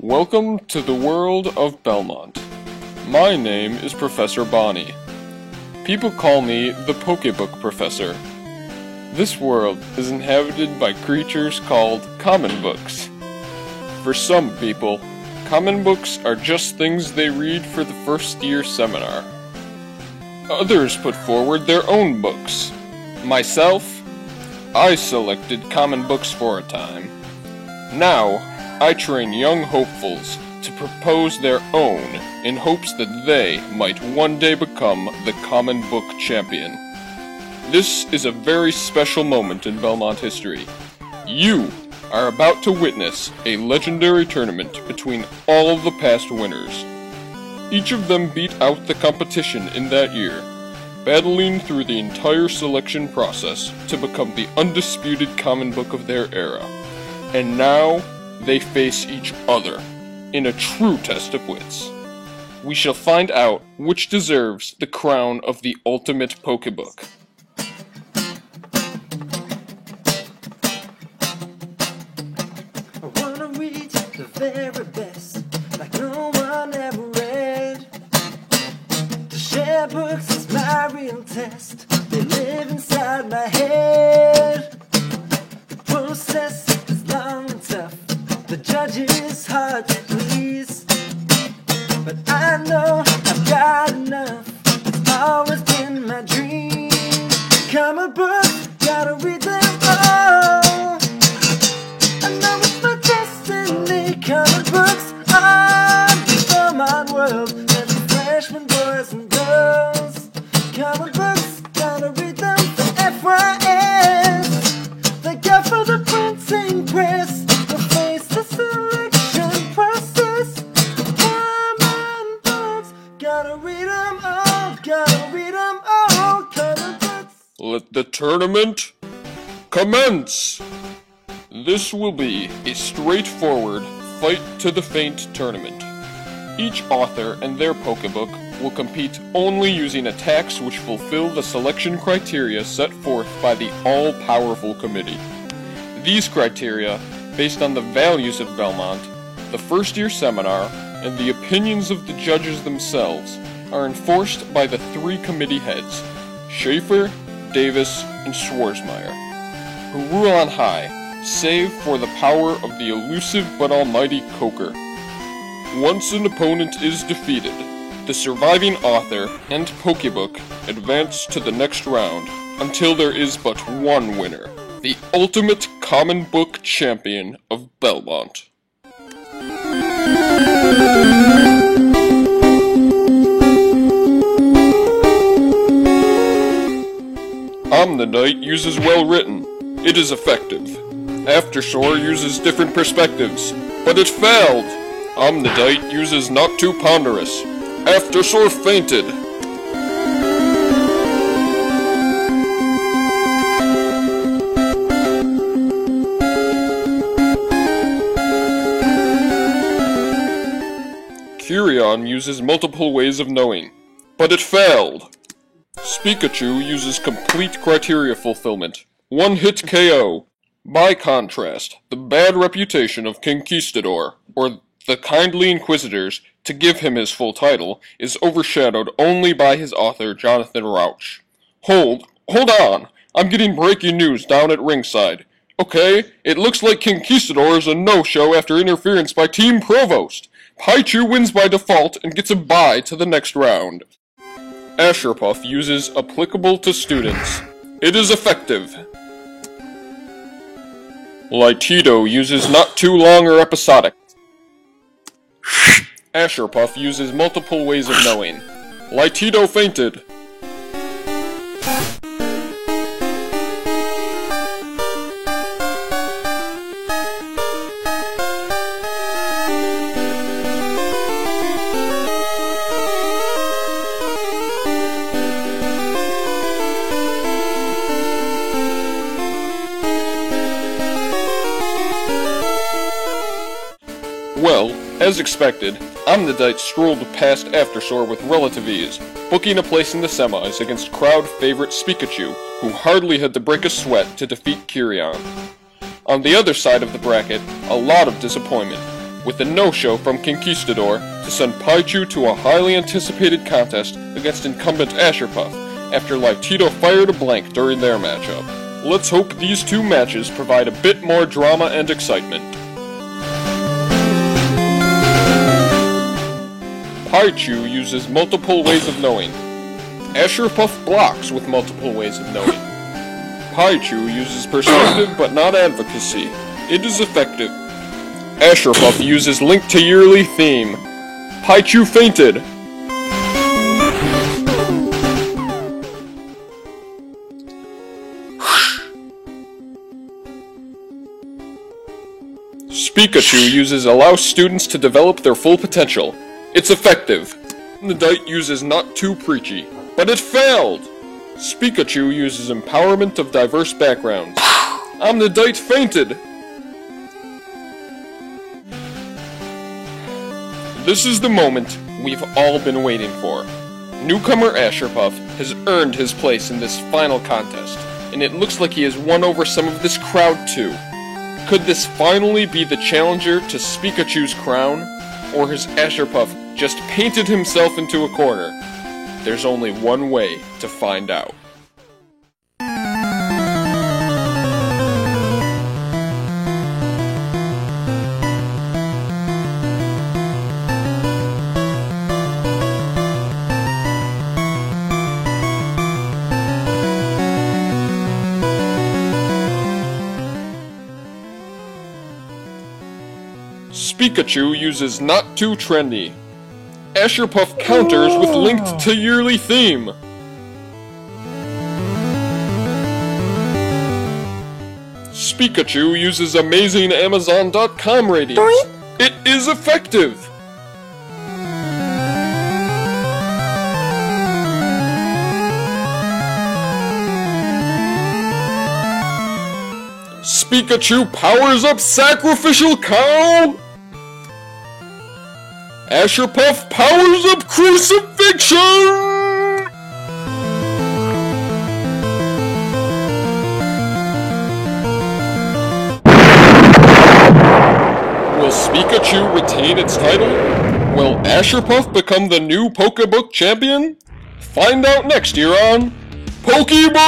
Welcome to the world of Belmont. My name is Professor Bonnie. People call me the Pokebook Professor. This world is inhabited by creatures called common books. For some people, common books are just things they read for the first year seminar. Others put forward their own books. Myself, I selected common books for a time. Now, I train young hopefuls to propose their own in hopes that they might one day become the common book champion. This is a very special moment in Belmont history. You are about to witness a legendary tournament between all of the past winners. Each of them beat out the competition in that year, battling through the entire selection process to become the undisputed common book of their era. And now, they face each other in a true test of wits. We shall find out which deserves the crown of the ultimate Pokebook. I wanna read the very best, like no one ever read. To share books is my real test. They live inside my head. The process is long and tough. The judge is hard to please, but I know I've got enough. It's always been my dream. Common books, gotta read them all. I know it's my destiny. Common books are the Belmont world. Let the freshmen, boys and girls. Common books, gotta read them for FYS. They go for the printing press. The selection process. Common books, gotta read them all, gotta read them all. Common books. Let the tournament commence! This will be a straightforward fight to the faint tournament. Each author and their Pokebook will compete only using attacks which fulfill the selection criteria set forth by the all-powerful committee. These criteria, based on the values of Belmont, the first-year seminar, and the opinions of the judges themselves, are enforced by the three committee heads, Schaefer, Davis, and Schwarzmeyer, who rule on high, save for the power of the elusive but almighty Coker. Once an opponent is defeated, the surviving author and Pokebook advance to the next round until there is but one winner, the ultimate common book champion of Belmont. Omnidite uses well-written. It is effective. Aftershore uses different perspectives, but it failed. Omnidite uses not too ponderous. Aftershore fainted. Curion uses multiple ways of knowing, but it failed. Spikachu uses complete criteria fulfillment, one-hit KO. By contrast, the bad reputation of Conquistador, or the kindly Inquisitors, to give him his full title, is overshadowed only by his author, Jonathan Rauch. Hold on! I'm getting breaking news down at ringside. Okay, it looks like Conquistador is a no-show after interference by Team Provost. Paichu wins by default and gets a bye to the next round. Asherpuff uses applicable to students. It is effective. Lightito uses not too long or episodic. Asherpuff uses multiple ways of knowing. Lightito fainted. Well, as expected, Omnidite strolled past Aftershore with relative ease, booking a place in the semis against crowd favorite Spikachu, who hardly had to break a sweat to defeat Curion. On the other side of the bracket, a lot of disappointment. with a no-show from Conquistador to send Paichu to a highly anticipated contest against incumbent Asherpuff after Lightito fired a blank during their matchup. Let's hope these two matches provide a bit more drama and excitement. Paichu uses multiple ways of knowing. Asherpuff blocks with multiple ways of knowing. Paichu uses perspective but not advocacy. It is effective. Asherpuff uses link to yearly theme. Paichu fainted. Pikachu uses allow students to develop their full potential. It's effective. Omnidite uses not too preachy, but it failed! Pikachu uses empowerment of diverse backgrounds. Omnidite fainted! This is the moment we've all been waiting for. Newcomer Asherpuff has earned his place in this final contest, and it looks like he has won over some of this crowd too. Could this finally be the challenger to Pikachu's crown? Or has Asherpuff just painted himself into a corner? There's only one way to find out. Pikachu uses not too trendy. Asherpuff counters with linked to yearly theme. Pikachu uses amazing Amazon.com ratings. It is effective! Pikachu powers up Sacrificial Cow! Asherpuff powers up Crucifixion! Will Pikachu retain its title? Will Asherpuff become the new Pokebook champion? Find out next year on Pokebook!